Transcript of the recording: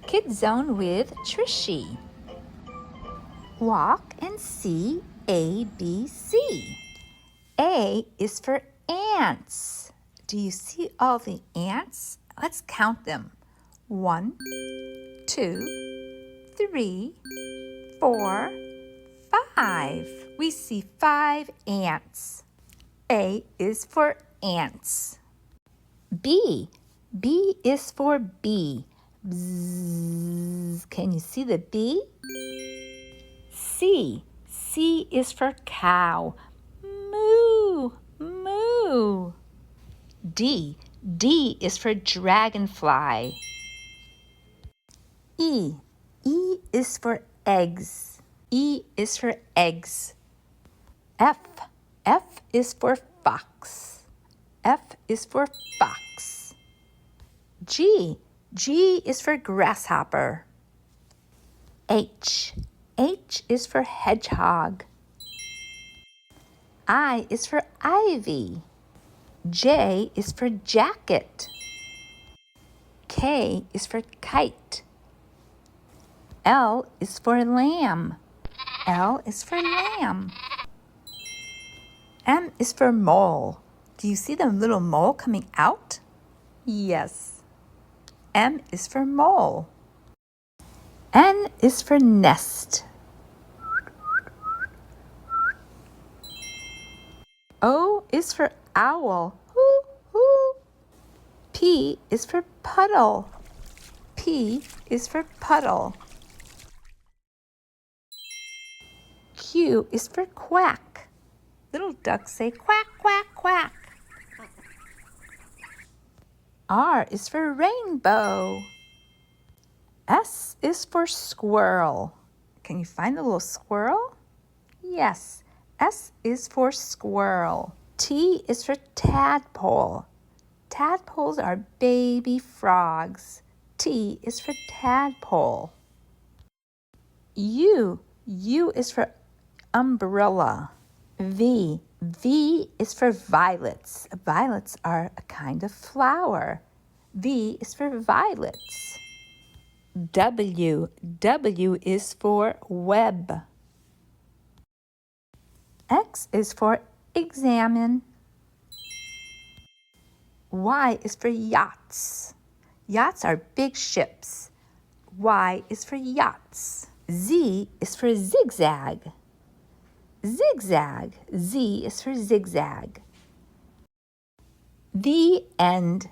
Kids Zone with Trishy. Walk and see A, B, C. A is for ants. Do you see all the ants? Let's count them. 1, 2, 3, 4, 5. We see 5 ants. A is for ants. B is for bee. Bzzz. Can you see the bee? C is for cow. Moo, moo. D is for dragonfly. E is for eggs. E is for eggs. F is for fox. F is for fox. G is for grasshopper. H is for hedgehog. I is for ivy. J is for jacket. K is for kite. L is for lamb. L is for lamb. M is for mole. Do you see the little mole coming out? Yes. M is for mole. N is for nest. O is for owl. Hoo, hoo. P is for puddle. P is for puddle. Q is for quack. Little ducks say quack, quack, quack. R is for rainbow. S is for squirrel. Can you find the little squirrel? Yes, S is for squirrel. T is for tadpole. Tadpoles are baby frogs. T is for tadpole. U is for umbrella. V is for violets. Violets are a kind of flower. V is for violets. W is for web. X is for examine. Y is for yachts. Yachts are big ships. Y is for yachts. Z is for zigzag. Zigzag. Z is for zigzag. The end.